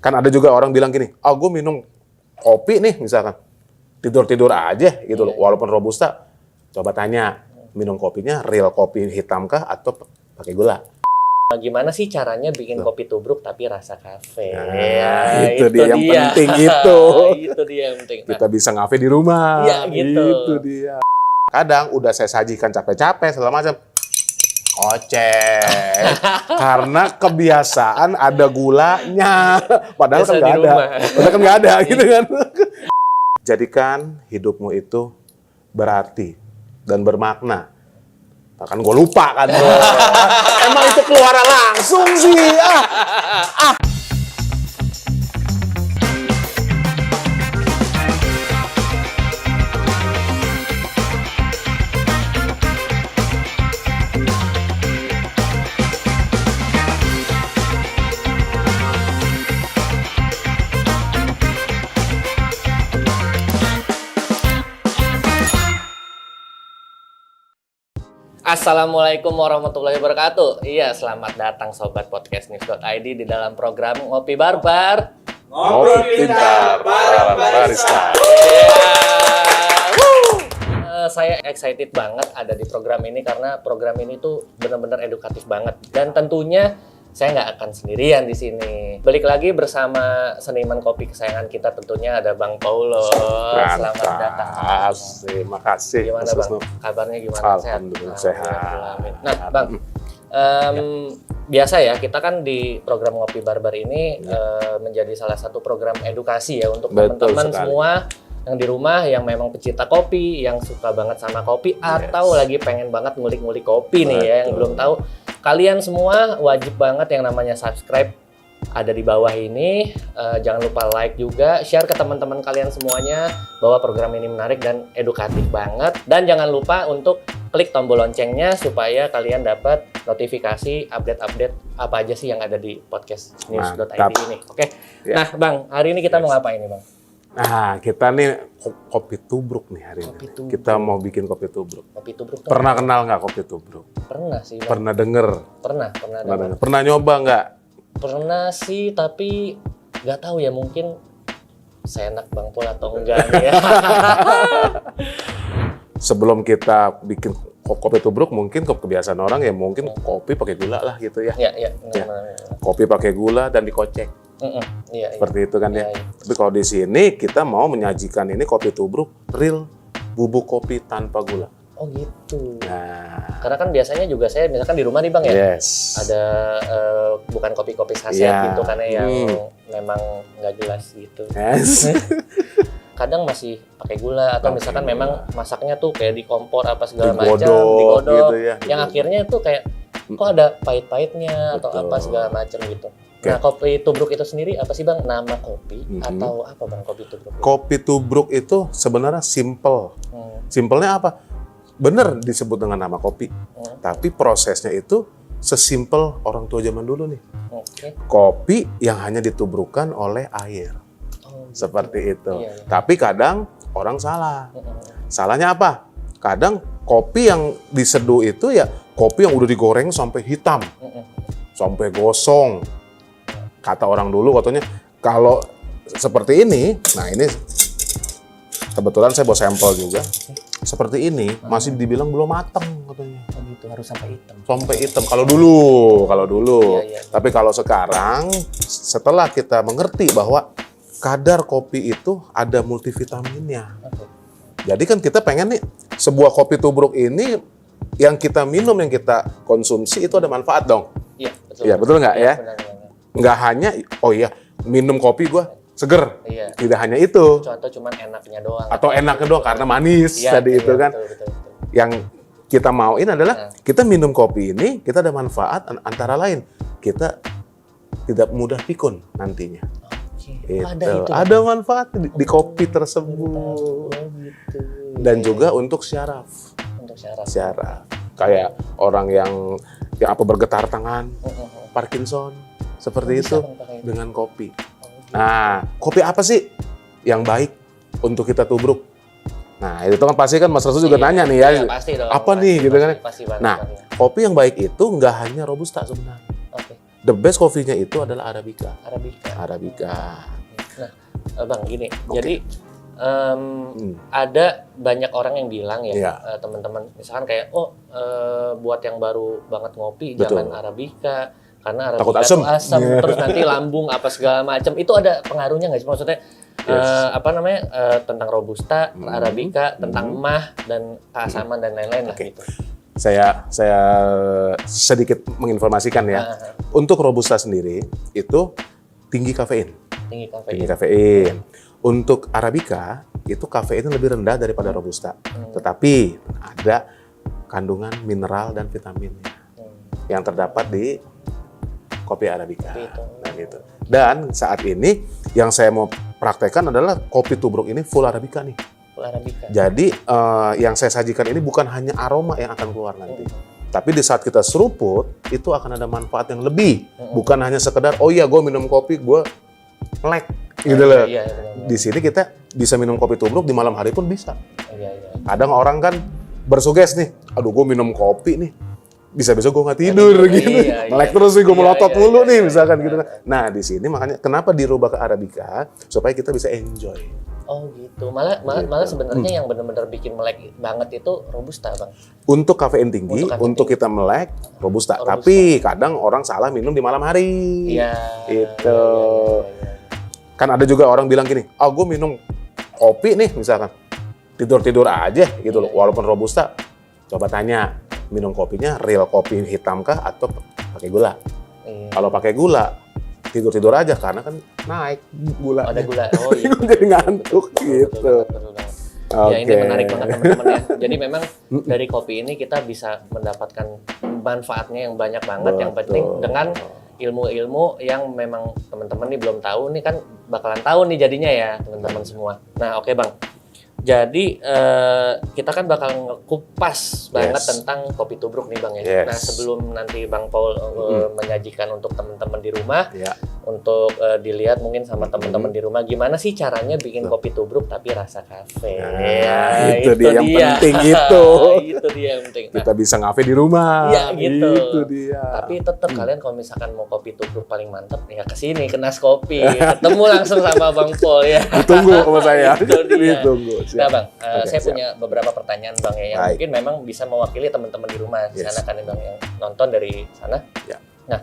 Kan ada juga orang bilang gini, gue minum kopi nih misalkan, tidur-tidur aja gitu loh, walaupun robusta. Coba tanya, minum kopinya real kopi hitam kah atau pakai gula? Gimana sih caranya bikin kopi tubruk tapi rasa kafe? Nah, itu dia yang penting itu. Itu dia yang penting. Kita bisa ngafe di rumah. Iya, gitu. Itu dia. Kadang udah saya sajikan capek-capek segala macam. Kocek. Karena kebiasaan ada gulanya. Padahal kan nggak ada. Padahal kan nggak ada gitu kan. Jadikan hidupmu itu berarti dan bermakna. Kan gue lupa kan. Emang itu keluar langsung sih. Assalamualaikum warahmatullahi wabarakatuh. Iya, selamat datang Sobat Podcast News.id di dalam program Ngopi Barbar. Ngopi pintar, bareng barista. Saya excited banget ada di program ini karena program ini tuh benar-benar edukatif banget. Dan tentunya saya nggak akan sendirian di sini. Balik lagi bersama seniman kopi kesayangan kita tentunya ada Bang Paulo. Selamat datang. Terima kasih. Gimana Bang? Kabarnya gimana? Alhamdulillah sehat. Nah Bang, biasa ya kita kan di program Ngopi Barbar ini menjadi salah satu program edukasi ya untuk teman-teman semua yang di rumah yang memang pecinta kopi, yang suka banget sama kopi atau lagi pengen banget ngulik-ngulik kopi nih ya yang belum tahu. Kalian semua wajib banget yang namanya subscribe ada di bawah ini. Jangan lupa like juga, share ke teman-teman kalian semuanya bahwa program ini menarik dan edukatif banget. Dan jangan lupa untuk klik tombol loncengnya supaya kalian dapat notifikasi update-update apa aja sih yang ada di podcast news.id ini. Oke. Nah, Bang, hari ini kita mau ngapain nih, Bang? Nah, kita nih kopi tubruk nih hari ini. Kita mau bikin kopi tubruk. Kopi tubruk. Pernah kenal nggak kopi tubruk? Pernah sih, Bang. Pernah denger? Pernah. Pernah nyoba nggak? Pernah sih, tapi nggak tahu ya, mungkin seenak Bang Pol atau enggak nih ya. Sebelum kita bikin kopi tubruk, mungkin kebiasaan orang ya mungkin kopi pakai gula lah gitu ya. Iya. Kopi pakai gula dan dikocek. Iya. Seperti itu kan ya. Iya. Tapi kalau di sini kita mau menyajikan ini kopi tubruk real bubuk kopi tanpa gula. Oh gitu. Nah, karena kan biasanya juga saya misalkan di rumah nih Bang ya. yes. Ada bukan kopi-kopi saset gitu karena yang memang nggak jelas gitu. Yes. Kadang masih pakai gula atau misalkan memang masaknya tuh kayak di kompor apa segala macam, digodok gitu ya. Yang akhirnya tuh kayak kok ada pahit-pahitnya atau apa segala macam gitu. Nah, kopi tubruk itu sendiri apa sih Bang? Nama kopi atau apa Bang kopi tubruk? Kopi tubruk itu sebenarnya simple. Simpelnya apa? Bener disebut dengan nama kopi. Tapi prosesnya itu sesimpel orang tua zaman dulu nih. Kopi yang hanya ditubrukkan oleh air. Seperti itu. Iya. Tapi kadang orang salah. Salahnya apa? Kadang kopi yang diseduh itu ya kopi yang udah digoreng sampai hitam. Sampai gosong. Kata orang dulu katanya kalau seperti ini, nah ini kebetulan saya bawa sampel juga. Seperti ini masih dibilang belum matang katanya. Oh gitu, harus sampai hitam. Sampai hitam kalau dulu. Iya. Tapi kalau sekarang setelah kita mengerti bahwa kadar kopi itu ada multivitaminnya. Jadi kan kita pengen nih sebuah kopi tubruk ini yang kita minum, yang kita konsumsi itu ada manfaat dong. Iya, betul. Iya, betul nggak ya? Benar. Nggak hanya, minum kopi gua seger. Iya. Tidak hanya itu. Atau cuman enaknya doang. Atau enaknya doang karena manis itu kan. Betul. Yang kita mauin adalah kita minum kopi ini, kita ada manfaat antara lain. Kita tidak mudah pikun nantinya. Ada manfaat di kopi tersebut. Gitu. Dan juga untuk syaraf. Syaraf. Kayak orang yang bergetar tangan, Parkinson. Seperti itu dengan kopi. Nah, kopi apa sih yang baik untuk kita tubruk? Nah, itu kan pasti kan Mas Rasul juga nanya nih ya. Iya, pasti dong. Apa nih gitu kan? Pasti, nah, kopi yang baik itu nggak hanya robusta sebenarnya. the best coffee-nya itu adalah Arabica. Nah, Bang, gini. Jadi ada banyak orang yang bilang ya, teman-teman, misalkan kayak buat yang baru banget ngopi jangan Arabica karena Arabica itu asam, terus nanti lambung apa segala macam. Itu ada pengaruhnya nggak sih? Maksudnya tentang Robusta, Arabica, tentang mah dan keasaman dan lain-lain lah gitu. Saya sedikit menginformasikan ya. Untuk Robusta sendiri itu tinggi kafein. Untuk Arabica itu kafeinnya lebih rendah daripada Robusta. Tetapi ada kandungan mineral dan vitaminnya yang terdapat di kopi Arabica. Nah, gitu. Dan saat ini yang saya mau praktekkan adalah kopi tubruk ini full Arabica nih. Jadi yang saya sajikan ini bukan hanya aroma yang akan keluar nanti. Tapi di saat kita seruput, itu akan ada manfaat yang lebih. Bukan hanya sekedar, oh iya gue minum kopi, gue melek. Gitu loh. Di sini kita bisa minum kopi tubruk di malam hari pun bisa. Kadang orang kan bersuges nih, aduh gue minum kopi nih, bisa-bisa gue nggak tidur gitu. Melek terus nih, gue melotot mulu nih, misalkan gitu. Nah di sini makanya kenapa dirubah ke Arabica supaya kita bisa enjoy. Oh gitu. Malah sebenarnya yang benar-benar bikin melek banget itu Robusta, Bang. Untuk kafein tinggi, untuk kita melek Robusta. Tapi kadang orang salah minum di malam hari. Itu. Kan ada juga orang bilang gini, gue minum kopi nih misalkan, tidur-tidur aja gitu loh. Walaupun Robusta, coba tanya, minum kopinya real kopi hitam kah atau pakai gula? Kalau pakai gula, tidur-tidur aja karena kan naik gula. Ada gula. Oh iya. Jadi ngantuk gitu. Ya ini menarik banget teman-teman ya. Jadi memang dari kopi ini kita bisa mendapatkan manfaatnya yang banyak banget. Yang penting dengan ilmu-ilmu yang memang teman-teman nih belum tahu nih kan bakalan tahu nih jadinya ya teman-teman semua. Nah oke Bang. Jadi kita kan bakal ngekupas banget tentang kopi tubruk nih Bang ya. Nah sebelum nanti Bang Paul menyajikan untuk teman-teman di rumah, untuk dilihat mungkin sama teman-teman di rumah gimana sih caranya bikin kopi tubruk tapi rasa kafe. Itu dia yang penting itu. Itu dia yang penting. Kita bisa ngafe di rumah. Ya gitu. Itu dia. Tapi tetap kalian kalau misalkan mau kopi tubruk paling mantap ya kesini ke Nas Kopi. Ketemu langsung sama Bang Paul ya. Ditunggu sama saya. Ditunggu. Nah Bang, saya punya beberapa pertanyaan Bang ya yang mungkin memang bisa mewakili teman-teman di rumah di sana kan Bang yang nonton dari sana. Nah,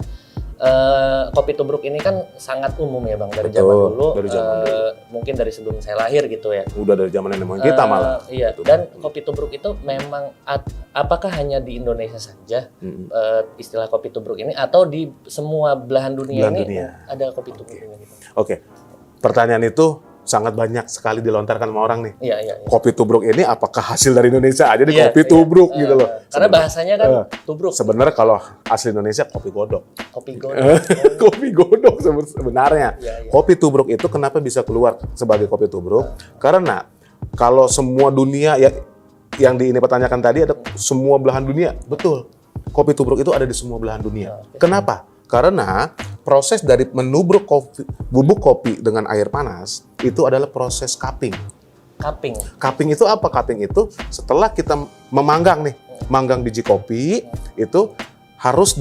kopi tubruk ini kan sangat umum ya Bang dari zaman dulu. Mungkin dari sebelum saya lahir gitu ya. Udah dari zaman nenek moyang kita malah. Iya. Dan kopi tubruk itu memang apakah hanya di Indonesia saja istilah kopi tubruk ini atau di semua belahan dunia ada kopi tubruk ini? Gitu? Oke. Pertanyaan itu sangat banyak sekali dilontarkan sama orang nih. Iya. Kopi tubruk ini apakah hasil dari Indonesia aja nih kopi tubruk gitu loh. Karena bahasanya kan tubruk. Sebenarnya kalau asli Indonesia kopi godok. Kopi godok. Kopi godok sebenarnya. Kopi tubruk itu kenapa bisa keluar sebagai kopi tubruk? Karena kalau semua dunia yang ini pertanyakan tadi ada semua belahan dunia, betul. Kopi tubruk itu ada di semua belahan dunia. Kenapa? Karena proses dari menubruk bubuk kopi dengan air panas itu adalah proses cupping. Cupping itu apa? Cupping itu setelah kita memanggang nih, manggang biji kopi itu harus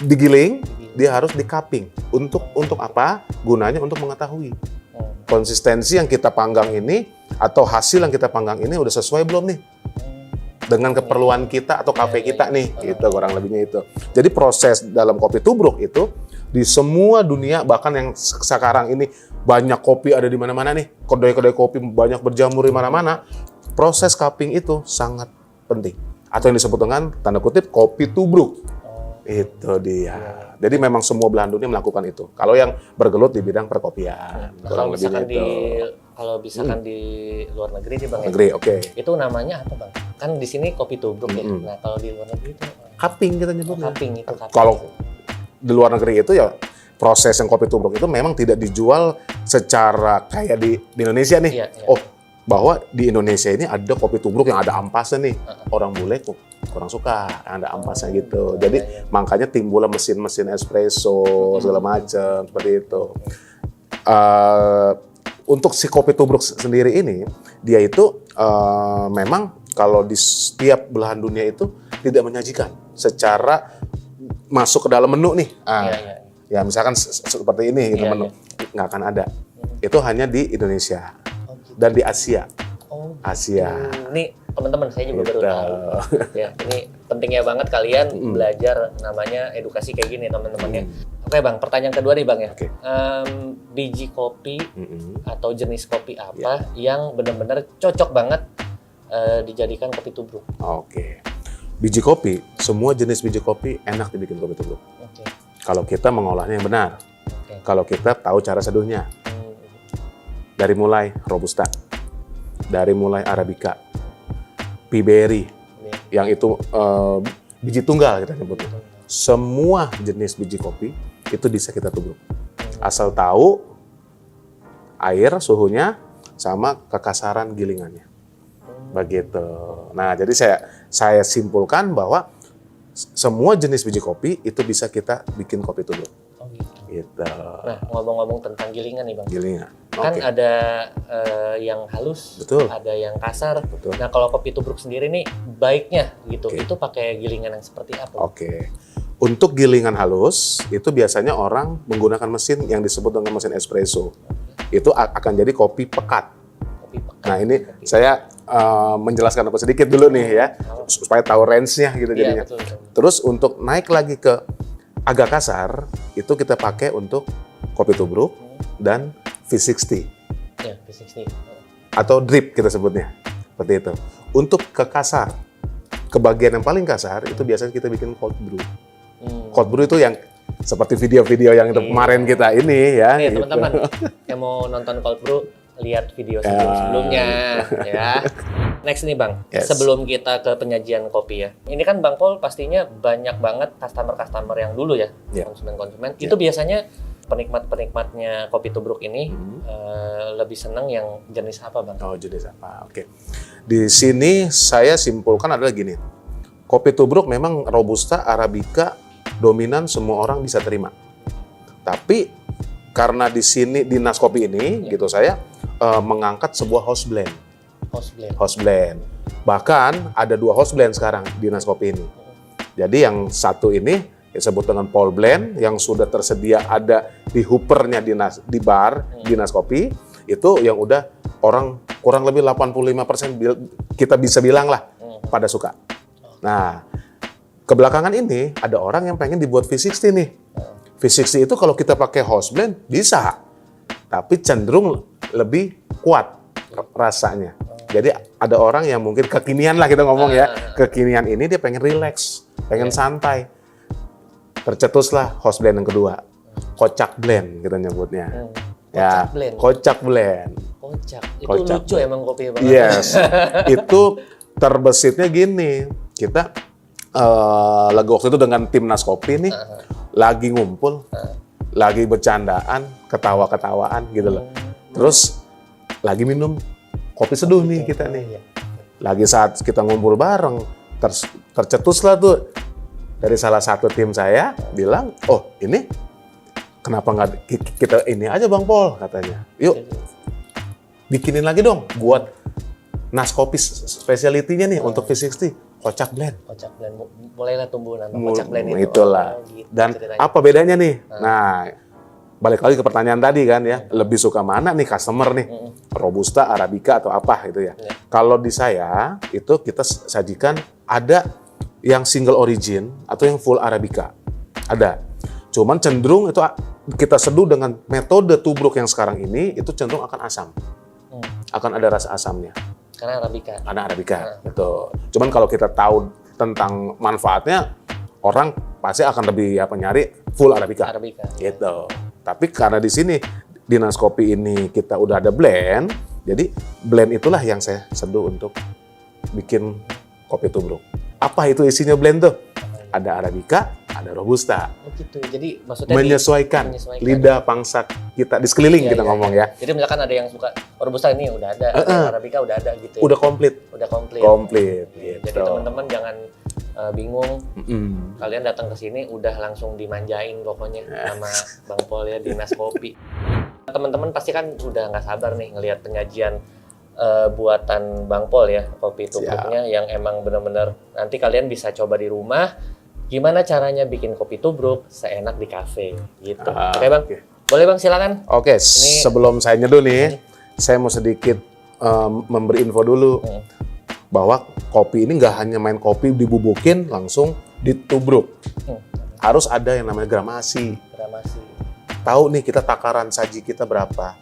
digiling, dia harus di cupping. Untuk apa? Gunanya untuk mengetahui konsistensi yang kita panggang ini atau hasil yang kita panggang ini udah sesuai belum nih dengan keperluan kita atau kafe kita nih, gitu kurang lebihnya itu. Jadi proses dalam kopi tubruk itu di semua dunia, bahkan yang sekarang ini banyak kopi ada di mana-mana nih, kedai-kedai kopi banyak berjamur di mana-mana. Proses cupping itu sangat penting, atau yang disebut dengan tanda kutip kopi tubruk. Itu dia. Jadi memang semua belahan dunia melakukan itu. Kalau yang bergelut di bidang perkopian, kalau misalkan di luar negeri nih Bang, itu namanya apa Bang? Kan di sini kopi tubruk ya. Nah kalau di luar negeri itu cupping kita nyebutnya. Cupping. Kalau di luar negeri itu ya proses yang kopi tubruk itu memang tidak dijual secara kayak di Indonesia nih. Oh, bahwa di Indonesia ini ada kopi tubruk yang ada ampasnya nih. Orang bule kok kurang suka ada ampasnya gitu. Jadi makanya timbullah mesin-mesin espresso segala macam seperti itu. Untuk si kopi tubruk sendiri ini, dia itu memang kalau di setiap belahan dunia itu tidak menyajikan secara masuk ke dalam menu nih. Ya misalkan seperti ini gitu, menu nggak akan ada. Itu hanya di Indonesia dan di Asia. Asia. Ini teman-teman saya juga baru tahu. Ya, ini pentingnya banget kalian belajar namanya edukasi kayak gini teman-teman ya. Oke Bang, pertanyaan kedua nih Bang ya. Biji kopi atau jenis kopi apa yang benar-benar cocok banget dijadikan kopi tubruk? Oke. Biji kopi, semua jenis biji kopi enak dibikin kopi tubruk. Kalau kita mengolahnya yang benar. Kalau kita tahu cara seduhnya. Dari mulai Robusta, dari mulai Arabica, Piberry, yang itu biji tunggal kita nyebutnya. Semua jenis biji kopi itu bisa kita tubruk. Asal tahu air, suhunya, sama kekasaran gilingannya. Begitu. Nah, jadi saya simpulkan bahwa semua jenis biji kopi itu bisa kita bikin kopi tubruk. Gitu. Nah, ngomong-ngomong tentang gilingan nih Bang. Gilingan. Kan ada yang halus, ada yang kasar. Nah, kalau kopi tubruk sendiri nih baiknya gitu, itu pakai gilingan yang seperti apa? Untuk gilingan halus, itu biasanya orang menggunakan mesin yang disebut dengan mesin espresso. Itu akan jadi kopi pekat. Nah, ini saya menjelaskan apa sedikit dulu nih ya, supaya tahu range-nya gitu jadinya. Betul. Terus untuk naik lagi ke agak kasar, itu kita pakai untuk kopi tubruk dan V60. Ya, V60. Atau drip kita sebutnya. Seperti itu. Untuk ke kasar, ke bagian yang paling kasar, itu biasanya kita bikin cold brew. Cold brew itu yang seperti video-video yang itu kemarin kita ini ya. Nih teman-teman, yang mau nonton cold brew, lihat video sebelumnya ya. Next nih Bang, sebelum kita ke penyajian kopi ya. Ini kan Bang Paul pastinya banyak banget customer-customer yang dulu ya, konsumen-konsumen. Itu biasanya penikmat-penikmatnya kopi tubruk ini lebih seneng yang jenis apa Bang? Oh, jenis apa? Oke. Di sini saya simpulkan adalah gini. Kopi tubruk memang Robusta, Arabica dominan, semua orang bisa terima. Tapi karena di sini di Nas Kopi ini gitu saya mengangkat sebuah house blend. House blend. Bahkan ada 2 house blend sekarang di Nas Kopi ini. Jadi yang satu ini disebut dengan Paul Blend yang sudah tersedia ada di hoopernya di bar di Nas Kopi. Itu yang udah orang kurang lebih 85% kita bisa bilang lah pada suka. Nah, kebelakangan ini ada orang yang pengen dibuat V60 nih. V60 itu kalau kita pakai house blend bisa, tapi cenderung lebih kuat rasanya. Jadi ada orang yang mungkin kekinian lah kita ngomong ya, kekinian ini dia pengen relax, pengen santai. Tercetuslah house blend yang kedua, kocak blend kita nyebutnya. Kocak blend. Itu lucu emang kopi banget. Yes, itu terbesitnya gini, kita lagi waktu itu dengan tim Nas Kopi nih, lagi ngumpul, lagi bercandaan, ketawa-ketawaan gitu loh. Terus lagi minum kopi seduh nih kita nih. Lagi saat kita ngumpul bareng, tercetuslah tuh dari salah satu tim saya bilang, oh ini kenapa nggak kita ini aja Bang Paul katanya. Yuk bikinin lagi dong buat Nas Kopi specialty-nya nih untuk V60 kocak blend. Kocak blend, mulailah tumbuh nama kocak blend itu. Itulah. Gitu, dan ceritanya. Apa bedanya nih? Nah, balik lagi ke pertanyaan tadi kan ya, lebih suka mana nih customer nih? Robusta, Arabica atau apa gitu ya. Kalau di saya itu kita sajikan ada yang single origin atau yang full Arabica. Ada. Cuman cenderung itu kita seduh dengan metode tubruk yang sekarang ini itu cenderung akan asam. Akan ada rasa asamnya. Karena Arabica. Gitu. Cuman kalau kita tahu tentang manfaatnya, orang pasti akan lebih nyari full Arabica. Gitu. Tapi karena di sini di Nas Kopi ini kita udah ada blend, jadi blend itulah yang saya seduh untuk bikin kopi tubruk. Apa itu isinya blend tuh? Ada Arabica, ada Robusta. Oh gitu. Jadi maksudnya menyesuaikan lidah pangsa kita di sekeliling kita ngomong ya. Jadi misalkan ada yang suka Robusta ini udah ada, Arabica udah ada gitu. Udah komplit. Gitu. Jadi teman-teman jangan bingung. Kalian datang ke sini udah langsung dimanjain pokoknya sama Bang Paul ya di Nas Kopi. Teman-teman pasti kan udah nggak sabar nih ngelihat penyajian buatan Bang Paul ya, kopi tubruknya yang emang benar-benar nanti kalian bisa coba di rumah. gimana caranya bikin kopi tubruk seenak di kafe gitu. Oke Bang, Oke. boleh Bang silakan. Oke, sebelum saya nyeduh nih, saya mau sedikit memberi info dulu bahwa kopi ini nggak hanya main kopi dibubukin langsung ditubruk. Harus ada yang namanya gramasi. Tahu nih kita takaran saji kita berapa.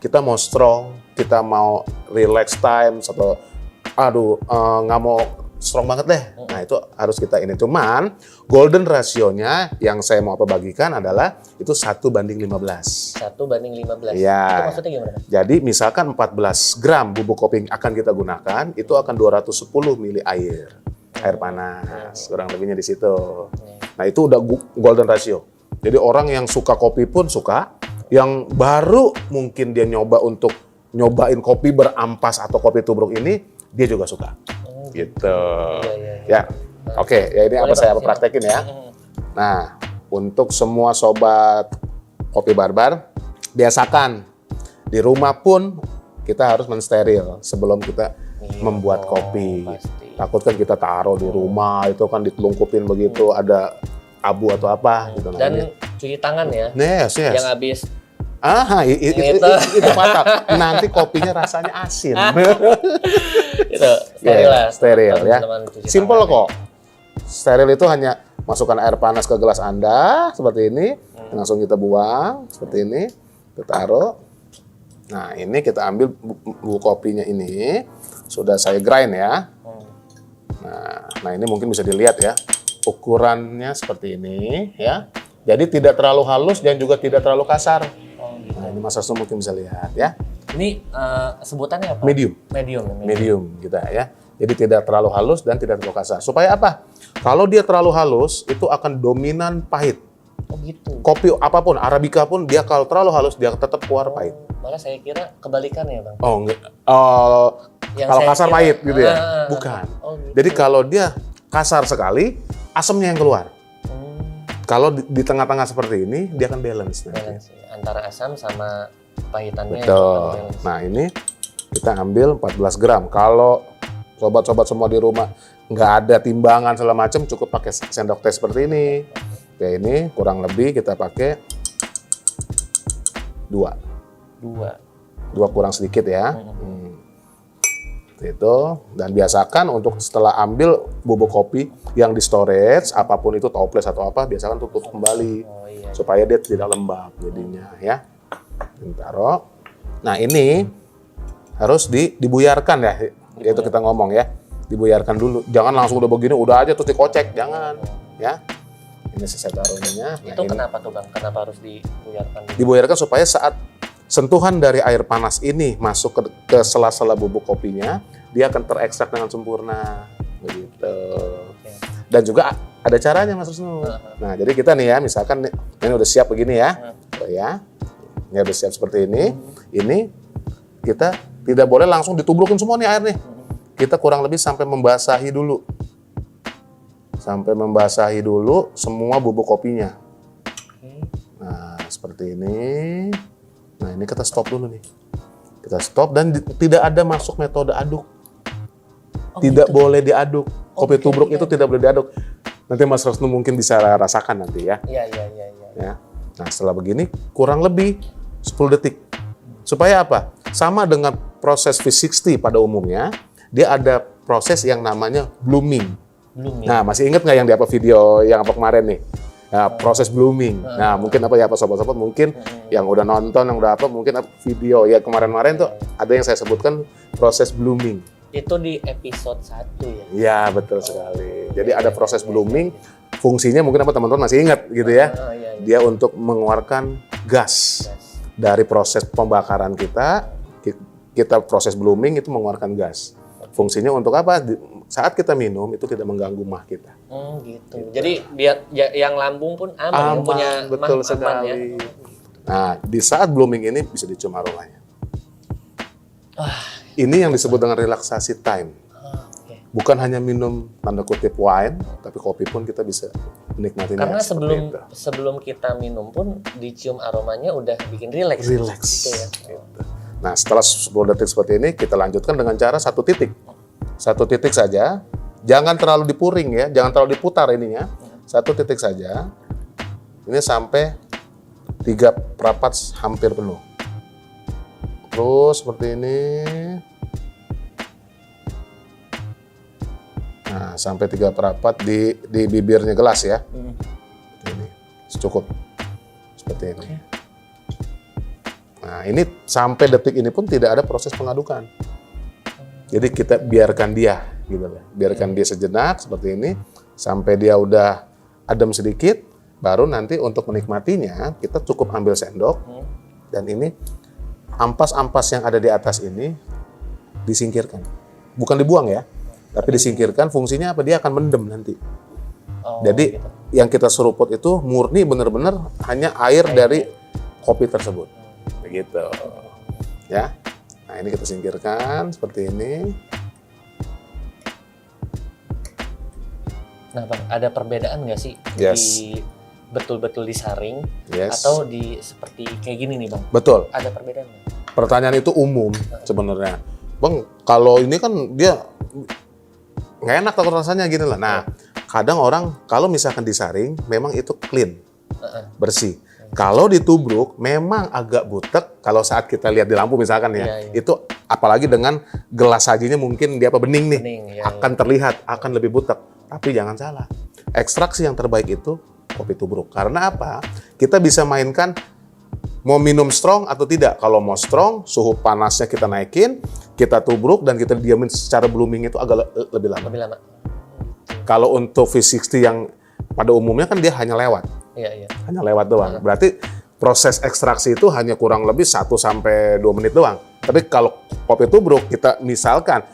Kita mau strong, kita mau relax time atau nggak mau strong banget deh. Nah itu harus kita ini. Cuman golden rasionya yang saya mau bagikan adalah itu 1:15. 1:15. Ya. Itu maksudnya gimana? Jadi misalkan 14 gram bubuk kopi yang akan kita gunakan, itu akan 210 mili air panas. Kurang lebihnya di situ. Nah itu udah golden ratio. Jadi orang yang suka kopi pun suka, yang baru mungkin dia nyobain kopi berampas atau kopi tubruk ini, dia juga suka. Gitu. Ya. Oke, ya ini apa saya praktekin ya. Nah, untuk semua sobat Kopi Barbar, biasakan di rumah pun kita harus mensteril sebelum kita membuat kopi. Takut kan kita taruh di rumah itu kan ditelungkupin begitu ada abu atau apa gitu. Dan cuci tangan ya. Yes. Yang habis itu fatal. Nanti kopinya rasanya asin. Itu steril lah. Steril ya. Simple kok. Steril itu hanya masukkan air panas ke gelas Anda seperti ini, langsung kita buang seperti ini, kita taruh. Nah ini kita ambil bubuk kopinya ini, sudah saya grind ya. Nah ini mungkin bisa dilihat ya, ukurannya seperti ini ya. Jadi tidak terlalu halus dan juga tidak terlalu kasar. Nah ini Mas Restu mungkin bisa lihat ya. Ini sebutannya apa? Medium. Medium gitu ya. Jadi tidak terlalu halus dan tidak terlalu kasar. Supaya apa? Kalau dia terlalu halus, itu akan dominan pahit. Oh gitu. Kopi apapun, Arabica pun dia kalau terlalu halus dia tetap keluar pahit. Malah saya kira kebalikannya Bang. Oh enggak. Kalau kasar pahit gitu ya? Bukan. Gitu. Jadi kalau dia kasar sekali, asamnya yang keluar. Kalau di tengah-tengah seperti ini, dia akan balance. Balance antara asam sama pahitannya. Betul. Nah ini kita ambil 14 gram. Kalau sobat-sobat semua di rumah nggak ada timbangan segala macam, cukup pakai sendok teh seperti ini. Oke, ini kurang lebih kita pakai 2 kurang sedikit ya. Itu, dan biasakan untuk setelah ambil bubuk kopi yang di storage, apapun itu toples atau apa, biasakan tutup kembali supaya dia tidak lembab jadinya ya. Taruh. Nah ini harus dibuyarkan ya, itu kita ngomong ya, dibuyarkan dulu. Jangan langsung udah begini, udah aja terus dikocek, jangan ya. Ini saya taruhnya. Itu kenapa tuh Bang? Kenapa harus dibuyarkan? Dibuyarkan supaya saat sentuhan dari air panas ini masuk ke sela-sela bubuk kopinya, dia akan terekstrak dengan sempurna, begitu. Dan juga ada caranya Mas Restu. Nah, jadi kita nih ya, misalkan ini udah siap begini ya, ini udah siap seperti ini. Ini kita tidak boleh langsung ditubrukin semua nih air nih. Kita kurang lebih sampai membasahi dulu. Sampai membasahi dulu semua bubuk kopinya. Nah, seperti ini. Nah, ini kita stop dulu nih. Kita stop dan tidak ada masuk metode aduk. Tidak boleh diaduk. Kopi tubruk itu tidak boleh diaduk. Nanti Mas Restu mungkin bisa rasakan nanti ya. Iya. Ya. Nah, setelah begini kurang lebih 10 detik. Supaya apa? Sama dengan proses V60 pada umumnya, dia ada proses yang namanya blooming. Nah, masih ingat nggak yang di video yang kemarin nih? Nah, proses blooming. Nah, mungkin sobat-sobat mungkin yang udah nonton, yang udah mungkin video ya kemarin-kemarin tuh ada yang saya sebutkan proses blooming. Itu di episode 1 ya? Ya, betul sekali. Jadi ada proses blooming, fungsinya mungkin teman-teman masih ingat gitu ya. Dia untuk mengeluarkan gas dari proses pembakaran kita proses blooming itu mengeluarkan gas. Fungsinya untuk apa? Saat kita minum itu tidak mengganggu mah kita. Gitu. Jadi biar yang lambung pun aman punya betul mah sekali. Ya. Nah, di saat blooming ini bisa dicium aromanya. Ini yang disebut dengan relaksasi time. Bukan hanya minum tanda kutip wine, tapi kopi pun kita bisa menikmatinya. Karena sebelum kita minum pun dicium aromanya udah bikin rileks. Gitu ya. Nah, setelah 10 detik seperti ini, kita lanjutkan dengan cara 1 titik. 1 titik saja, jangan terlalu dipuring ya, jangan terlalu diputar ininya. 1 titik saja. Ini sampai 3 perapat hampir penuh. Terus seperti ini. Nah, sampai 3 perapat di bibirnya gelas ya. Ini cukup. Seperti ini. Nah, ini sampai detik ini pun tidak ada proses pengadukan. Jadi kita biarkan dia, gitu lah. Biarkan dia sejenak seperti ini sampai dia udah adem sedikit, baru nanti untuk menikmatinya kita cukup ambil sendok dan ini ampas-ampas yang ada di atas ini disingkirkan. Bukan dibuang ya, tapi disingkirkan. Fungsinya apa? Dia akan mendem nanti. Jadi gitu. Yang kita seruput itu murni benar-benar hanya air dari kopi tersebut. Begitu. Ya. Nah, ini kita singkirkan seperti ini. Nah, Bang, ada perbedaan nggak sih di betul-betul disaring atau di seperti kayak gini nih, Bang? Betul. Ada perbedaan nggak? Pertanyaan itu umum sebenarnya. Bang, kalau ini kan dia nggak enak takut rasanya gini lah. Nah, kadang orang kalau misalkan disaring memang itu clean, bersih. Kalau ditubruk memang agak butek kalau saat kita lihat di lampu misalkan ya. Itu apalagi dengan gelas sajinya mungkin dia bening nih. Akan terlihat, akan lebih butek. Tapi jangan salah. Ekstraksi yang terbaik itu kopi tubruk. Karena apa? Kita bisa mainkan mau minum strong atau tidak. Kalau mau strong, suhu panasnya kita naikin, kita tubruk dan kita diamin secara blooming itu agak lebih lama. Lebih lama. Kalau untuk V60 yang pada umumnya kan dia hanya lewat. Iya. Hanya lewat doang. Berarti proses ekstraksi itu hanya kurang lebih 1-2 menit doang. Tapi kalau kopi tubruk kita misalkan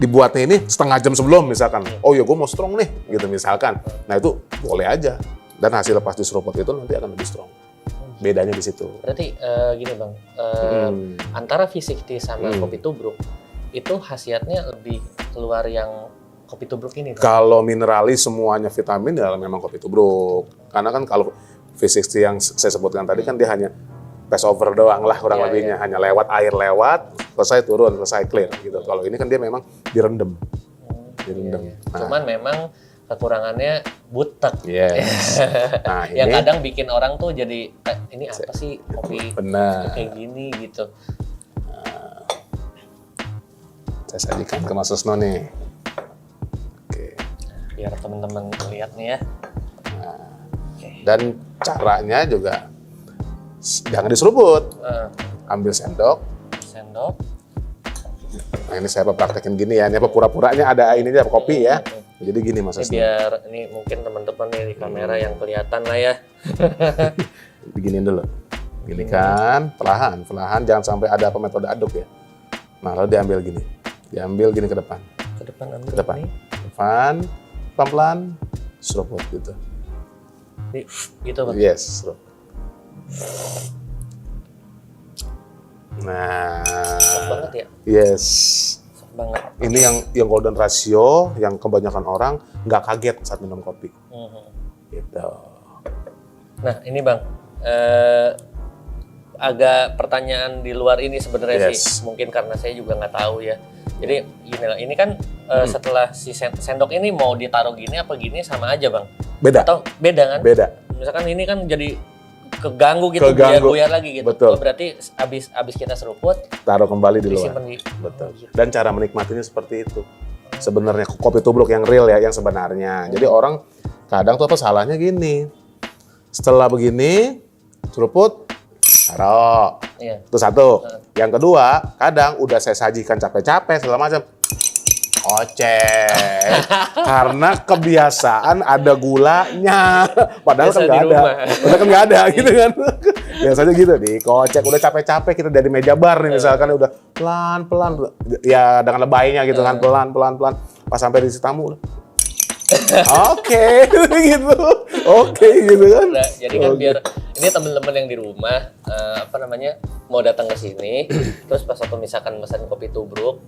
dibuatnya ini setengah jam sebelum misalkan. Oh ya gue mau strong nih gitu misalkan. Nah itu boleh aja. Dan hasil lepas diseruput itu nanti akan lebih strong. Bedanya di situ. Berarti gini Bang, antara V60 sama kopi tubruk itu khasiatnya lebih keluar yang kopi tubruk ini, Bang? Kalau mineralis semuanya vitamin ya memang kopi tubruk. Karena kan kalau V60 yang saya sebutkan tadi kan dia hanya pass over doang lah kurang lebihnya. Hanya lewat air lewat, selesai turun, selesai clear gitu. Kalau ini kan dia memang direndam. Direndam. Nah. Cuman memang kekurangannya butek. Yes. Nah, yang kadang bikin orang tuh jadi ini apa sih kopi kayak gini gitu. Nah, saya sajikan ke Mas Susno nih. Biar teman-teman lihat nih ya. Nah, dan caranya juga jangan diseruput. Ambil sendok. Nah ini saya praktekin gini ya. Ini apa pura-puranya ada ini aja kopi ya. Jadi gini Mas Susno. Biar ini mungkin teman-teman nih di kamera yang kelihatan lah ya. Beginiin dulu. Gini kan, perlahan jangan sampai ada apa metode aduk ya. Nah lalu diambil gini. Diambil gini ke depan. Ke depan ambil. Ke depan. Depan. Pelan-pelan seruput gitu. Gitu Bang? Yes, seruput. Nah, soft banget ya? Yes. Soft banget. Ini yang golden ratio, yang kebanyakan orang nggak kaget saat minum kopi. Gitu. Nah, ini Bang, agak pertanyaan di luar ini sebenarnya sih, mungkin karena saya juga nggak tahu ya. Jadi ini kan setelah si sendok ini mau ditaruh gini apa gini sama aja Bang? Beda. Atau beda kan? Beda. Misalkan ini kan jadi keganggu gitu, buyar lagi gitu. Betul. Berarti abis kita seruput, taruh kembali di luar. Betul. Dan cara menikmatinya seperti itu. Sebenarnya kopi tubruk yang real ya, yang sebenarnya. Jadi orang kadang tuh apa salahnya gini. Setelah begini, seruput, taruh. Itu satu. Yang kedua, kadang udah saya sajikan capek-capek segala macam. Oceh. Karena kebiasaan ada gulanya. Padahal kan nggak ada. Padahal kan nggak ada gitu kan. Biasanya gitu, dikocek. Udah capek-capek kita dari meja bar nih misalkan udah pelan-pelan. Ya dengan lebaynya gitu kan, pelan-pelan. Pas sampai di tamu udah. Oke, gitu. Oke, gitu kan. Nah, jadi kan biar ini teman-teman yang di rumah mau datang ke sini, terus pas waktu misalkan pesan kopi tubruk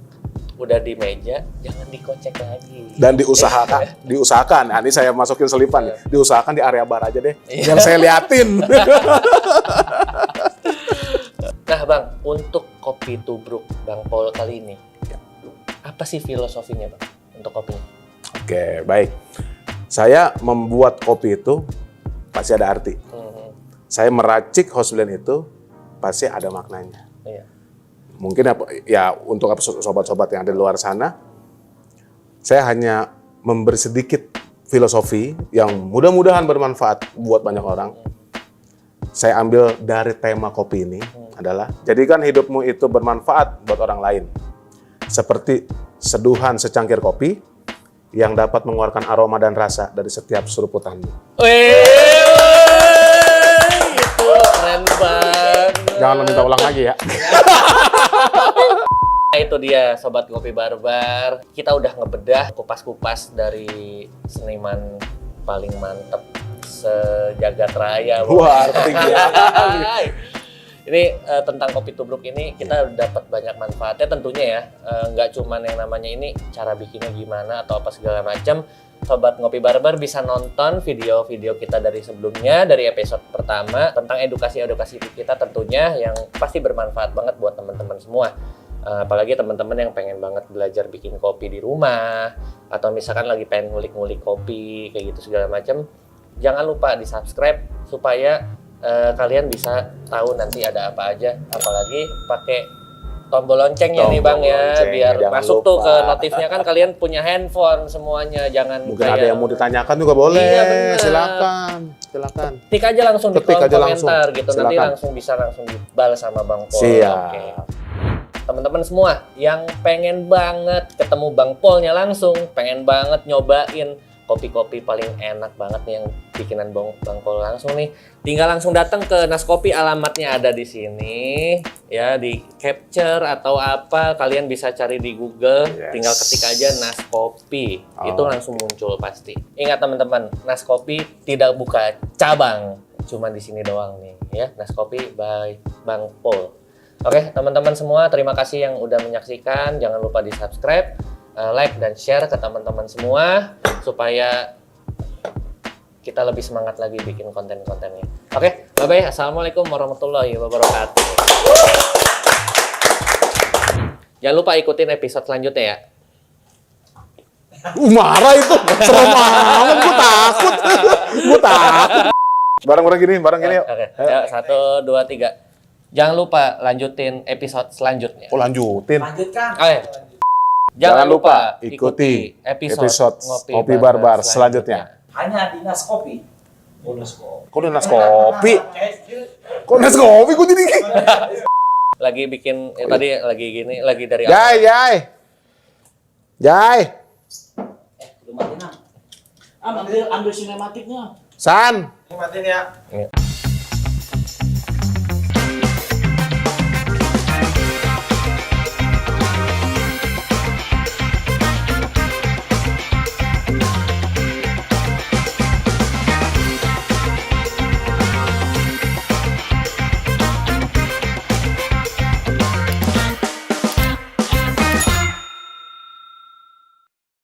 udah di meja, jangan dikocek lagi. Dan diusahakan. Nah, ini saya masukin selipan. Diusahakan di area bar aja deh. Yang saya liatin. Nah, Bang, untuk kopi tubruk Bang Paul kali ini, apa sih filosofinya, Bang, untuk kopinya? Oke, baik. Saya membuat kopi itu pasti ada arti. Saya meracik house blend itu pasti ada maknanya. Iya. Mungkin ya untuk sobat-sobat yang ada di luar sana, saya hanya memberi sedikit filosofi yang mudah-mudahan bermanfaat buat banyak orang. Saya ambil dari tema kopi ini adalah, jadikan hidupmu itu bermanfaat buat orang lain. Seperti seduhan secangkir kopi yang dapat mengeluarkan aroma dan rasa dari setiap seruputanmu. Itu keren banget. Jangan minta ulang lagi ya. Itu dia Sobat Kopi Barbar. Kita udah ngebedah kupas-kupas dari seniman paling mantep sejagat raya. Wah, tinggi. Ini tentang kopi tubruk ini kita dapat banyak manfaatnya tentunya ya. Nggak cuman yang namanya ini cara bikinnya gimana atau apa segala macam. Sobat Ngopi Barbar bisa nonton video-video kita dari sebelumnya, dari episode pertama tentang edukasi-edukasi kita tentunya yang pasti bermanfaat banget buat teman-teman semua. Apalagi teman-teman yang pengen banget belajar bikin kopi di rumah atau misalkan lagi pengen ngulik-ngulik kopi kayak gitu segala macam, jangan lupa di-subscribe supaya kalian bisa tahu nanti ada apa aja, apalagi pakai tombol loncengnya nih Bang ya, biar masuk tuh ke notifnya. Kan kalian punya handphone semuanya, jangan mungkin ada yang mau ditanyakan juga boleh. Iya, silakan. Ketik aja langsung di kolom komentar gitu, Silakan. nanti langsung dibalas sama Bang Pol. Siap. Oke. Teman-teman semua yang pengen banget ketemu Bang Polnya langsung, pengen banget nyobain kopi-kopi paling enak banget nih yang bikinan Bang Pol langsung nih, tinggal langsung datang ke Naskopi, alamatnya ada di sini ya, di capture atau apa kalian bisa cari di Google, tinggal ketik aja Naskopi, itu langsung muncul pasti. Ingat teman-teman, Naskopi tidak buka cabang, cuma di sini doang nih ya, Naskopi by Bang Pol. Oke teman-teman semua, terima kasih yang udah menyaksikan, jangan lupa di subscribe, like dan share ke teman-teman semua supaya kita lebih semangat lagi bikin konten-kontennya. Oke, bye-bye. Assalamualaikum warahmatullahi wabarakatuh. Jangan lupa ikutin episode selanjutnya ya. Marah itu, serem banget, gue takut. Barang-barang gini ya. Oke, ya, 1, 2, 3. Jangan lupa lanjutin episode selanjutnya. Oh lanjutin. Lanjutkan. Oke. Jangan lupa ikuti episode Ngopi Barbar selanjutnya. Hanya di Naskopi. Oh, Naskopi. Kok Naskopi? Kok jadi gini? Lagi bikin tadi lagi gini, lagi dari Jai. Belum mati nah. Ambil sinematiknya. San. Matiin ya.